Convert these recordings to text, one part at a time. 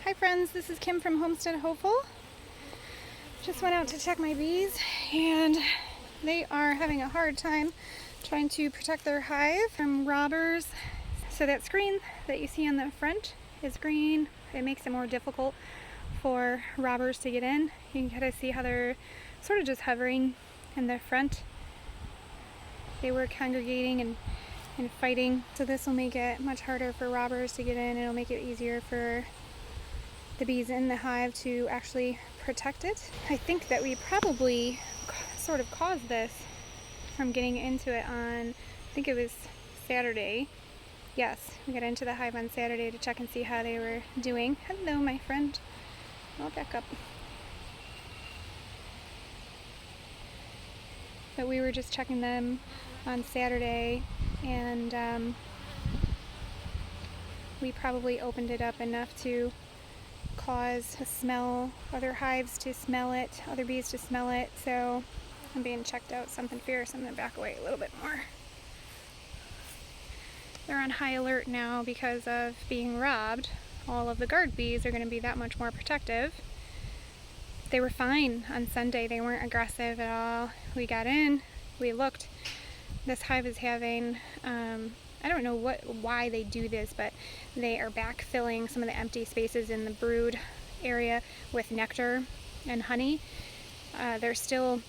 Hi friends, this is Kim from Homestead Hopeful. Just went out to check my bees and they are having a hard time trying to protect their hive from robbers. So that screen that you see on the front is green. It makes it more difficult for robbers to get in. You can kind of see how they're sort of just hovering in the front. They were congregating and fighting, so this will make it much harder for robbers to get in. It'll make it easier for the bees in the hive to actually protect it. I think that we probably sort of caused this from getting into it on, I think it was Saturday. Yes, we got into the hive on Saturday to check and see how they were doing. Hello, my friend. I'll back up. But we were just checking them on Saturday, and we probably opened it up enough to cause a smell, other hives to smell it, other bees to smell it. So I'm being checked out, something fierce. I'm going to back away a little bit more. They're on high alert now because of being robbed. All of the guard bees are going to be that much more protective. They were fine on Sunday. They weren't aggressive at all. We got in, we looked. This hive is having, I don't know why they do this, but they are backfilling some of the empty spaces in the brood area with nectar and honey. There's still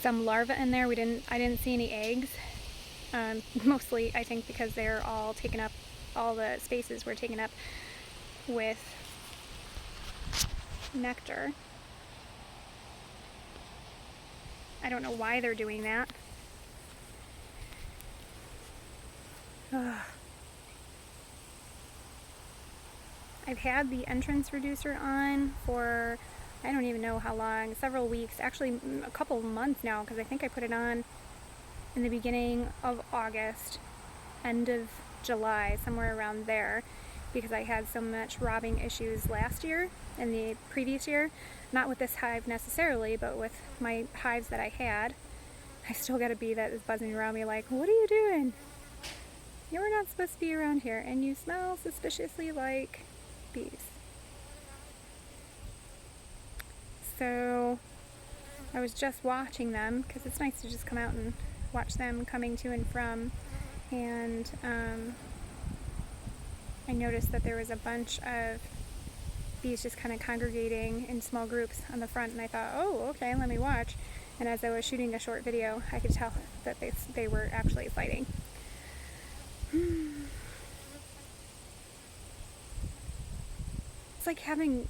some larvae in there. I didn't see any eggs. Mostly, I think, because they're all taken up. All the spaces were taken up with nectar. I don't know why they're doing that. I've had the entrance reducer on for I don't even know how long, several weeks, actually a couple of months now, because I think I put it on in the beginning of August, end of July, somewhere around there, because I had so much robbing issues last year and the previous year, not with this hive necessarily, but with my hives that I had. I still got a bee that is buzzing around me like, what are you doing? You're not supposed to be around here, and you smell suspiciously like bees. So I was just watching them, because it's nice to just come out and watch them coming to and from, and I noticed that there was a bunch of bees just kind of congregating in small groups on the front, and I thought, oh, okay, let me watch. And as I was shooting a short video, I could tell that they were actually fighting. It's like having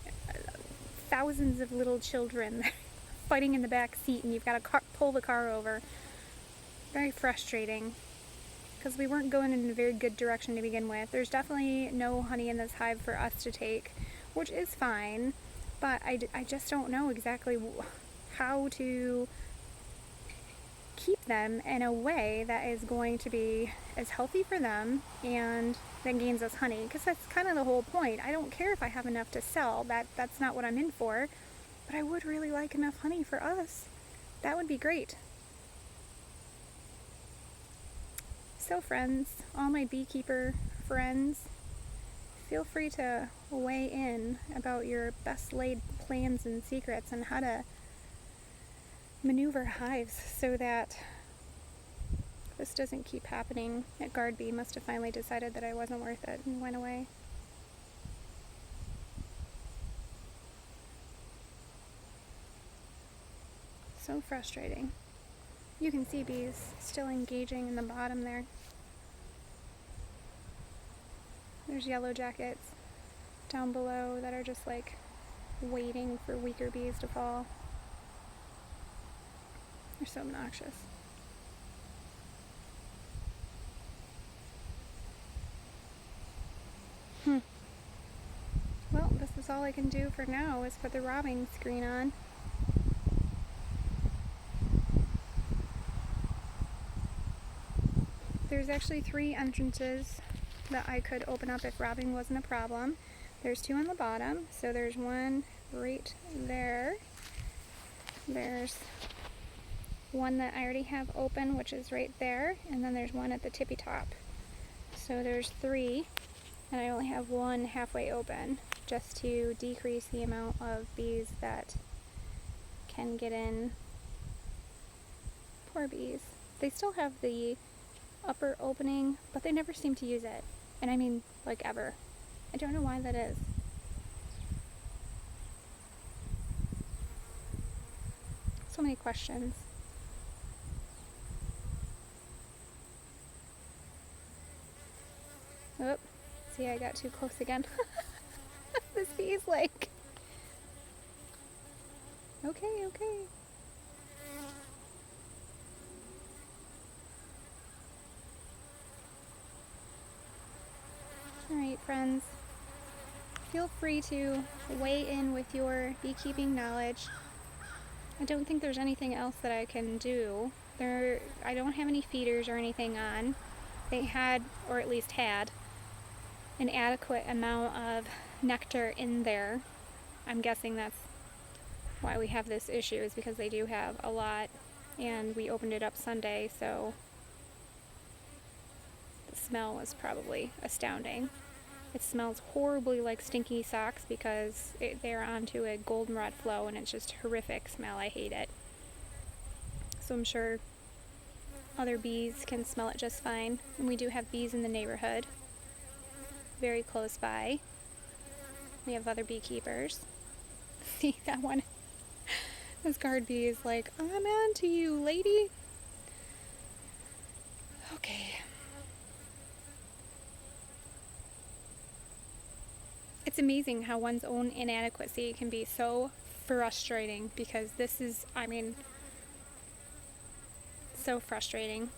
thousands of little children fighting in the back seat, and you've got to pull the car over. Very frustrating, because we weren't going in a very good direction to begin with. There's definitely no honey in this hive for us to take, which is fine, but I just don't know exactly how to keep them in a way that is going to be as healthy for them and that gains us honey, because that's kind of the whole point. I don't care if I have enough to sell, that's not what I'm in for, but I would really like enough honey for us. That would be great. So friends, all my beekeeper friends, feel free to weigh in about your best laid plans and secrets on how to maneuver hives so that this doesn't keep happening. That guard bee must have finally decided that I wasn't worth it and went away. So frustrating. You can see bees still engaging in the bottom there. There's yellow jackets down below that are just like waiting for weaker bees to fall. They're so obnoxious. Well, this is all I can do for now is put the robbing screen on. There's actually 3 entrances that I could open up if robbing wasn't a problem. There's 2 on the bottom, so there's one right there. There's one that I already have open, which is right there, and then there's one at the tippy top. So there's 3. And I only have one halfway open just to decrease the amount of bees that can get in. Poor bees. They still have the upper opening, but they never seem to use it. And I mean, like, ever. I don't know why that is. So many questions. Oh, see, I got too close again. This bee's like, okay, okay. Alright, friends. Feel free to weigh in with your beekeeping knowledge. I don't think there's anything else that I can do. I don't have any feeders or anything on. They had, or at least had, an adequate amount of nectar in there. I'm guessing that's why we have this issue, is because they do have a lot, and we opened it up Sunday, so the smell was probably astounding. It smells horribly like stinky socks because they're onto a goldenrod flow, and it's just horrific smell. I hate it. So I'm sure other bees can smell it just fine. And we do have bees in the neighborhood, very close by. We have other beekeepers. See that one? This guard bee is like, I'm on to you, lady. Okay. It's amazing how one's own inadequacy can be so frustrating, because this is, I mean, so frustrating.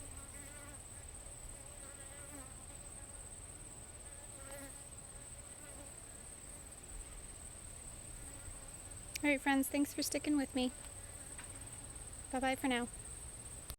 Alright, friends, thanks for sticking with me. Bye-bye for now.